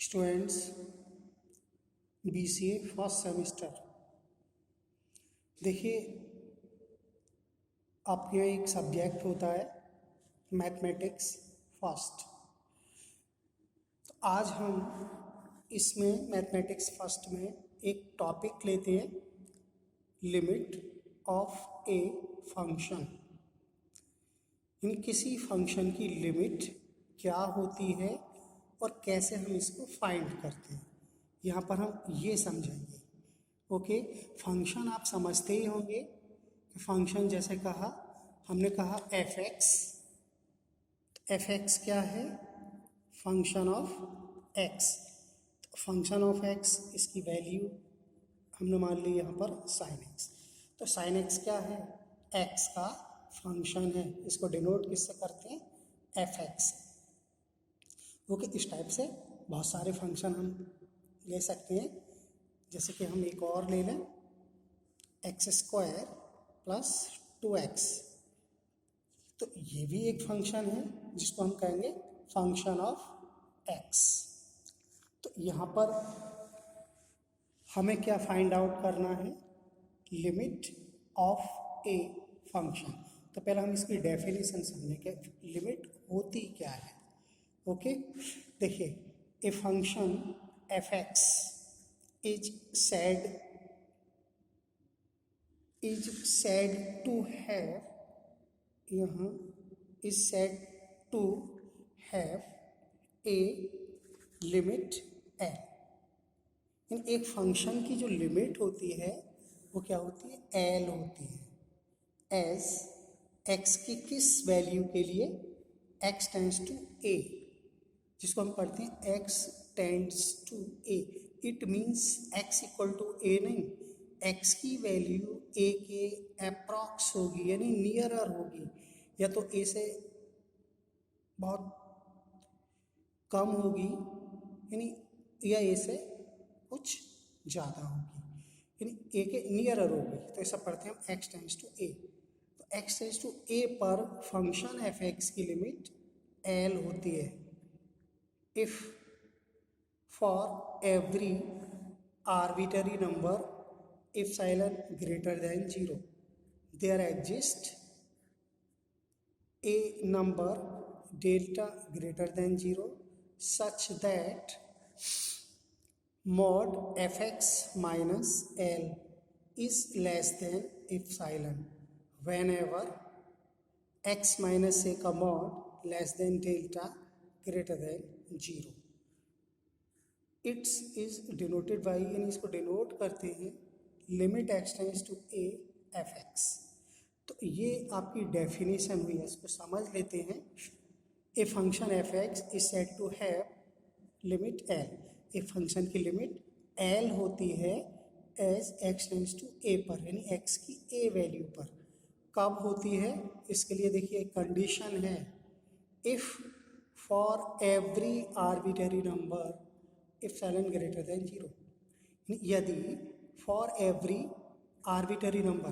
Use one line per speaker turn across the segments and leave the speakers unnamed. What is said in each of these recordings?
Students BCA first semester. देखिए, आपके यहाँ एक सब्जेक्ट होता है मैथमेटिक्स फर्स्ट। तो आज हम इसमें मैथमेटिक्स फर्स्ट में एक टॉपिक लेते हैं, लिमिट ऑफ ए फंक्शन। इन किसी फंक्शन की लिमिट क्या होती है और कैसे हम इसको फाइंड करते हैं, यहाँ पर हम ये समझेंगे। ओके, फंक्शन आप समझते ही होंगे कि फंक्शन जैसे हमने कहा एफ एक्स क्या है, function of x. Function of x, इसकी वैल्यू हमने मान ली यहाँ पर साइन एक्स। तो साइन एक्स क्या है, एक्स का फंक्शन है। इसको डिनोट किससे करते हैं, एफ एक्स। ओके, इस टाइप से बहुत सारे फंक्शन हम ले सकते हैं। जैसे कि हम एक और ले लें, एक्स स्क्वायर प्लस 2x। तो ये भी एक फंक्शन है जिसको हम कहेंगे फंक्शन ऑफ एक्स। तो यहाँ पर हमें क्या फाइंड आउट करना है, लिमिट ऑफ ए फंक्शन। तो पहले हम इसकी डेफिनेशन समझें कि लिमिट होती क्या है। ओके, देखिए, ए function f x is said to have, यहाँ is said to have a limit l। इन एक फंक्शन की जो लिमिट होती है वो क्या होती है, l होती है। एज x की किस वैल्यू के लिए, x टेंड्स टू a, जिसको हम पढ़ते हैं x tends to a। It means x equal to a नहीं, x की वैल्यू a के अप्रॉक्स होगी, यानी नियरर होगी, या तो a से बहुत कम होगी, यानी या a से कुछ ज़्यादा होगी, यानी a के नियरर होगी। तो ऐसा पढ़ते हैं हम x टेंड्स टू a। तो x टेंड्स टू a पर फंक्शन एफ एक्स की लिमिट l होती है। If for every arbitrary number epsilon greater than 0 there exists a number delta greater than 0 such that mod fx minus l is less than epsilon whenever x minus a का mod less than delta greater than 0। It's is denoted by, यानी इसको denote करते हैं limit x tends to a f x. तो ये आपकी definition हुई है, इसको समझ लेते हैं। A function f x is said to have limit L. A function की लिमिट एल होती है as x tends to a पर, यानी एक्स की ए वैल्यू पर। कब होती है, इसके लिए देखिए कंडीशन है, if for every arbitrary number epsilon greater than 0। यदि फॉर एवरी आर्बिटरी नंबर,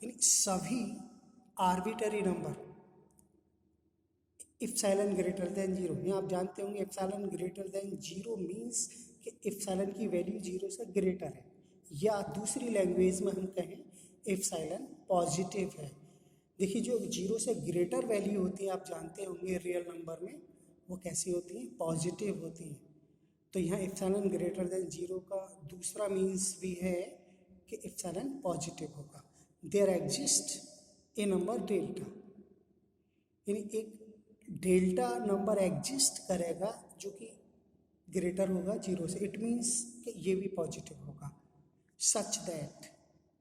यानी सभी arbitrary number epsilon greater than 0, ये आप जानते होंगे एप्सिलॉन ग्रेटर देन 0 मीन्स कि एप्सिलॉन की वैल्यू 0 से ग्रेटर है, या दूसरी लैंग्वेज में हम कहें एप्सिलॉन पॉजिटिव है। देखिए, जो 0 से ग्रेटर वैल्यू होती है आप जानते होंगे रियल नंबर में वो कैसी होती हैं, पॉजिटिव होती हैं। तो यहाँ एप्सिलॉन ग्रेटर देन 0 का दूसरा मीन्स भी है कि एप्सिलॉन पॉजिटिव होगा। There exist a number delta, यानी एक डेल्टा नंबर एग्जिस्ट करेगा जो कि ग्रेटर होगा 0 से। इट मीन्स कि ये भी पॉजिटिव होगा। सच दैट,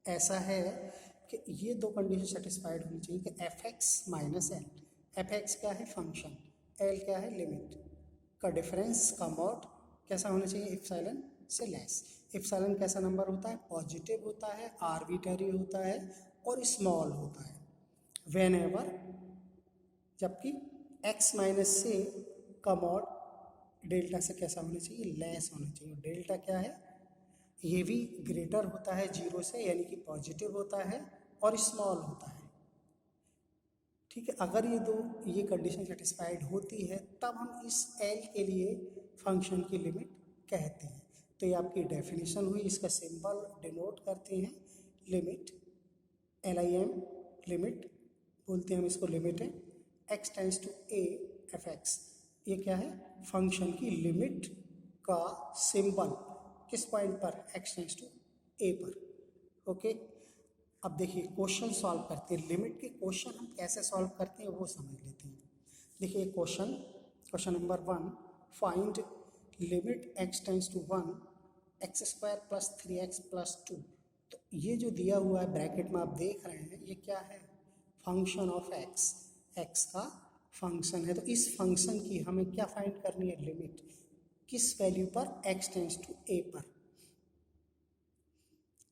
ऐसा है कि ये दो कंडीशन सेटिस्फाइड होनी चाहिए कि F x minus L. F x क्या है, फंक्शन, एल क्या है, लिमिट का डिफरेंस का मॉड कैसा होना चाहिए, एप्सिलॉन से लेस। एप्सिलॉन कैसा नंबर होता है, पॉजिटिव होता है, आर्बिटरी होता है और स्मॉल होता है। व्हेन एवर, जबकि x माइनस से का मॉड डेल्टा से कैसा होना चाहिए, लेस होना चाहिए। डेल्टा क्या है, ये भी ग्रेटर होता है 0 से, यानी कि पॉजिटिव होता है और स्मॉल होता है। ठीक है, अगर ये कंडीशन सेटिस्फाइड होती है तब हम इस l के लिए फंक्शन की लिमिट कहते हैं। तो ये आपकी डेफिनेशन हुई। इसका सिंबल डिनोट करते हैं लिमिट, LIM, लिमिट बोलते हैं हम इसको, लिमिट है। x tends to a f(x), ये क्या है, फंक्शन की लिमिट का सिंबल किस पॉइंट पर, x टेंड्स टू a पर। ओके, अब देखिए क्वेश्चन सॉल्व करते हैं। लिमिट के क्वेश्चन हम कैसे सॉल्व करते हैं वो समझ लेते हैं। देखिए question number 1, find limit x tends to 1 x² + 3x + 2। तो ये जो दिया हुआ है ब्रैकेट में आप देख रहे हैं, ये क्या है, फंक्शन ऑफ x का फंक्शन है। तो इस फंक्शन की हमें क्या फाइंड करनी है, लिमिट किस वैल्यू पर, x टेंड्स टू a पर।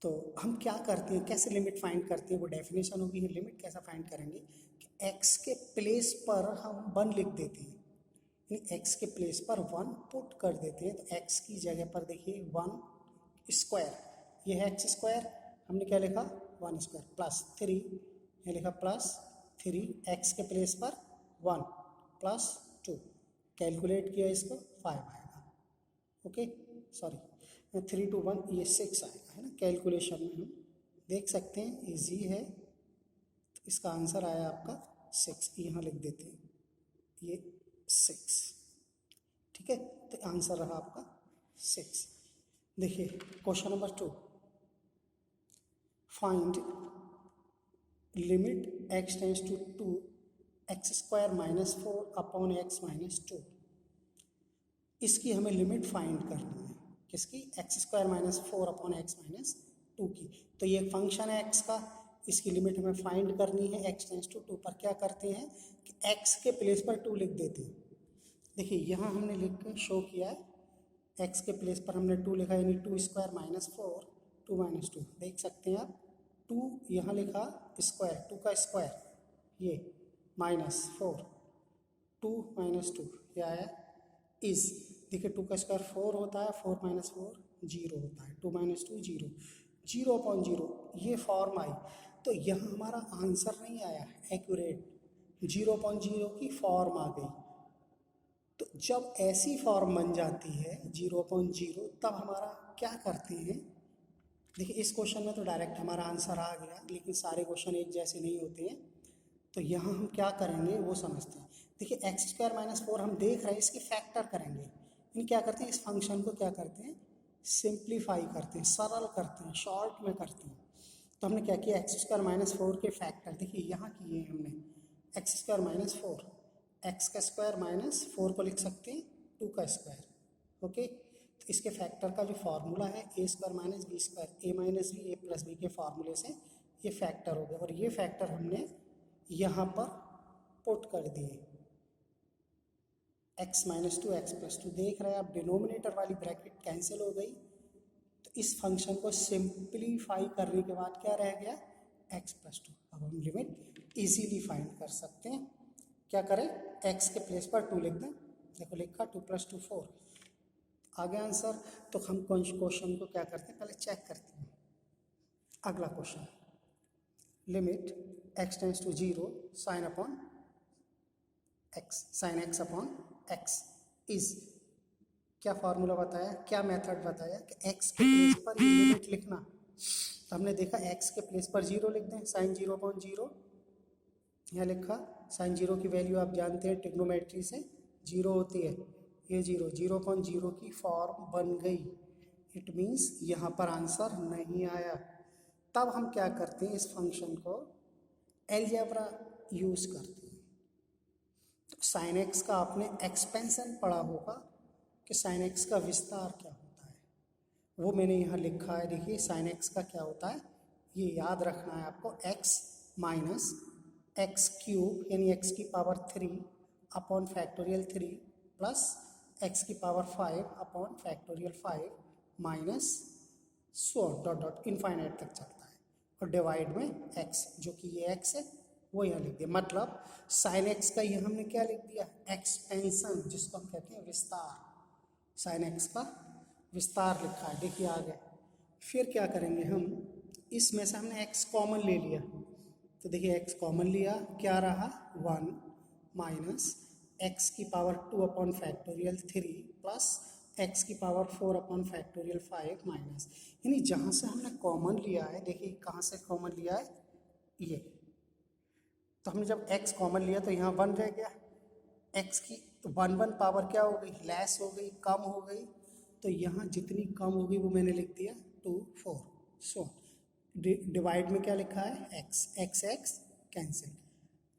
तो हम क्या करते हैं, कैसे लिमिट फाइंड करते हैं, वो डेफिनेशन होगी। लिमिट कैसा फाइंड करेंगे कि x के प्लेस पर हम 1 लिख देते हैं, यानी x के प्लेस पर 1 पुट कर देते हैं। तो x की जगह पर देखिए 1², ये है x², हमने क्या लिखा 1² प्लस 3, ये लिखा +3, x के प्लेस पर 1 + 2, कैलकुलेट किया इसको 5 आएगा। ओके, सॉरी 3 to 1 ये 6 आएगा, है ना। कैलकुलेशन में हम देख सकते हैं, इजी है। तो इसका आंसर आया आपका 6, यहाँ लिख देते हैं ये 6, ठीक है। तो आंसर रहा आपका 6। देखिए question number 2, find limit x tends to 2 x² - 4 upon x - 2। इसकी हमें लिमिट फाइंड करनी है, किसकी, x² - 4 अपॉन x - 2 की। तो ये फंक्शन है x का, इसकी लिमिट हमें फाइंड करनी है x टेंड्स टू 2 पर। क्या करते हैं कि x के प्लेस पर 2 लिख देते हैं। देखिए यहाँ हमने लिख कर शो किया है, x के प्लेस पर हमने 2 लिखा, यानी 2² - 4 2 - 2, देख सकते हैं आप। 2 यहाँ लिखा स्क्वायर, 2 का स्क्वायर, ये -4, 2 - 2 ये आया इज। देखिए 2 का स्क्वायर 4 होता है, 4 - 4 0 होता है, 2 - 2 0, 0/0 ये फॉर्म आई। तो यहाँ हमारा आंसर नहीं आया एक्यूरेट, 0/0 की फॉर्म आ गई। तो जब ऐसी फॉर्म बन जाती है 0/0, तब हमारा क्या करते हैं, देखिए इस क्वेश्चन में तो डायरेक्ट हमारा आंसर आ गया, लेकिन सारे क्वेश्चन एक जैसे नहीं होते हैं। तो यहाँ हम क्या करेंगे वो समझते हैं। देखिए x² - 4 हम देख रहे हैं, इसकी फैक्टर करेंगे, यानी क्या करते हैं, इस फंक्शन को क्या करते हैं, सिंप्लीफाई करते हैं, सरल करते हैं, शॉर्ट में करते हैं। तो हमने क्या किया, x² - 4 के फैक्टर देखिए यहाँ किए हमने, x² - 4, x का स्क्वायर -4 को लिख सकते हैं 2 का स्क्वायर। ओके, तो इसके फैक्टर का जो फार्मूला है a² - b², a - b, a + b के फार्मूले से ये फैक्टर हो गया, और ये फैक्टर हमने यहाँ पर पुट कर दिए, x - 2 x + 2। देख रहे हैं आप, डिनोमिनेटर वाली ब्रैकेट कैंसिल हो गई। तो इस फंक्शन को सिंप्लीफाई करने के बाद क्या रह गया, x + 2। अब हम लिमिट इजीली फाइंड कर सकते हैं। क्या करें, x के प्लेस पर 2 लिख दें, देखो लिखा 2 + 2 4, आ गया आंसर। तो हम क्वेश्चन को क्या करते हैं, पहले चेक करते हैं। अगला question, limit x tends to 0 sin upon x, sin x upon x is, क्या फार्मूला बताया, क्या मेथड बताया कि x के प्लेस पर ये लिमिट लिखना। तो हमने देखा x के प्लेस पर 0 लिख दें, sin 0/0, यहाँ लिखा sin 0 की वैल्यू आप जानते हैं ट्रिग्नोमेट्री से 0 होती है, ये 0/0 की फॉर्म बन गई। इट मीन्स यहाँ पर आंसर नहीं आया। तब हम क्या करते हैं, इस फंक्शन को अलजेब्रा यूज करते हैं। तो sin x का आपने एक्सपेंशन पढ़ा होगा कि sin x का विस्तार क्या होता है, वो मैंने यहाँ लिखा है। देखिए sin x का क्या होता है, ये याद रखना है आपको, x - x³ यानी x की power 3 upon factorial 3 plus x की power 5 upon factorial 5 minus so dot dot infinite तक चलता है, और डिवाइड में x, जो कि ये x है वो यहाँ लिख दिया। मतलब sin x का ये हमने क्या लिख दिया, एक्सपेंशन, जिसको हम कहते हैं विस्तार। sin x का विस्तार लिखा है, देखिए आ गया। फिर क्या करेंगे हम, इसमें से हमने x कॉमन ले लिया, तो देखिए x कॉमन लिया, क्या रहा 1 माइनस x की power 2 upon factorial 3 plus x की पावर 4 अपॉन फैक्टोरियल 5 माइनस, यानी जहाँ से हमने कॉमन लिया है, देखिए कहाँ से कॉमन लिया है, ये, तो हमने जब x कॉमन लिया तो यहाँ 1 रह गया, x की 1 पावर क्या हो गई, लेस हो गई, कम हो गई, तो यहाँ जितनी कम होगी वो मैंने लिख दिया 2 4, सो डिवाइड में क्या लिखा है x कैंसिल।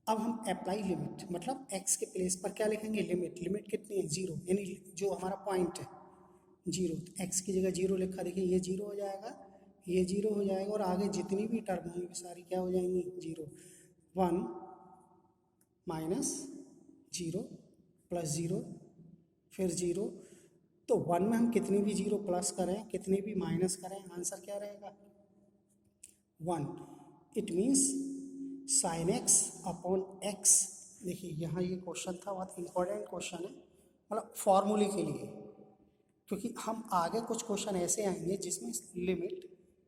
अब हम अप्लाई लिमिट, मतलब x के प्लेस पर क्या लिखेंगे, लिमिट, लिमिट कितनी है 0, यानी जो हमारा पॉइंट है 0, तो x की जगह 0 लिखा, देखिए ये 0 हो जाएगा, ये 0 हो जाएगा, और आगे जितनी भी टर्म होंगी सारी क्या हो जाएंगी 0, 1 माइनस 0 प्लस 0 फिर 0, तो 1 में हम कितनी भी 0 प्लस करें, कितनी भी माइनस करें, आंसर क्या रहेगा 1। It means sign x upon x, देखिए यहाँ ये क्वेश्चन था, बहुत इंपॉर्टेंट क्वेश्चन है, मतलब फॉर्मूले के लिए, क्योंकि हम आगे कुछ क्वेश्चन ऐसे आएंगे जिसमें limit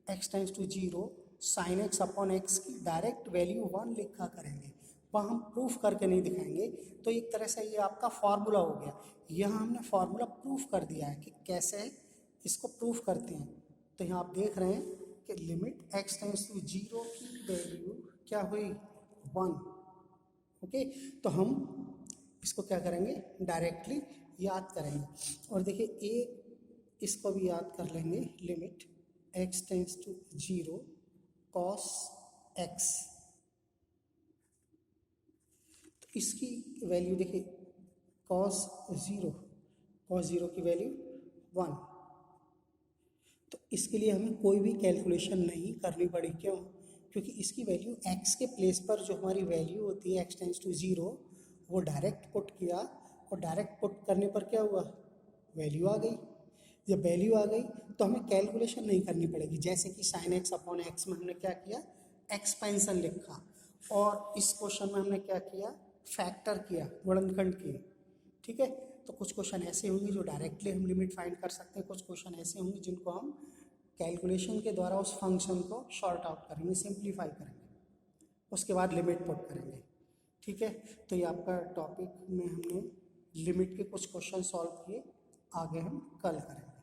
x tends to 0 sine x upon x की डायरेक्ट वैल्यू 1 लिखा करेंगे, वहाँ हम प्रूफ करके नहीं दिखाएंगे, तो एक तरह से ये आपका फार्मूला हो गया। यहाँ हमने फार्मूला प्रूफ कर दिया है कि कैसे इसको प्रूफ करते हैं, तो यहाँ आप देख रहे हैं कि लिमिट x टेंड्स टू 0 की वैल्यू क्या हुई 1, ओके, तो हम इसको क्या करेंगे डायरेक्टली याद करेंगे, और देखिए एक इसको भी याद कर लेंगे, limit x tends to 0 cos x, तो इसकी वैल्यू देखिए cos 0 की वैल्यू 1, तो इसके लिए हमें कोई भी कैलकुलेशन नहीं करनी पड़ी, क्यों, क्योंकि इसकी वैल्यू x के प्लेस पर जो हमारी वैल्यू होती है x टेंड्स टू 0 वो डायरेक्ट पुट किया, और डायरेक्ट पुट करने पर क्या हुआ, वैल्यू आ गई। जब वैल्यू आ गई तो हमें कैलकुलेशन नहीं करनी पड़ेगी, जैसे कि साइन एक्स अपॉन एक्स में हमने क्या किया, एक्सपेंशन लिखा, और इस क्वेश्चन में हमने क्या किया, फैक्टर किया, गुणनखंड किए, ठीक है। तो कुछ क्वेश्चन ऐसे होंगे जो डायरेक्टली हम लिमिट फाइंड कर सकते हैं, कुछ क्वेश्चन ऐसे होंगे जिनको हम कैलकुलेशन के द्वारा उस फंक्शन को शॉर्ट आउट करेंगे, सिंप्लीफाई करेंगे, उसके बाद लिमिट पुट करेंगे, ठीक है। तो ये आपका टॉपिक में हमने लिमिट के कुछ क्वेश्चन सॉल्व किए, आगे हम कल करेंगे।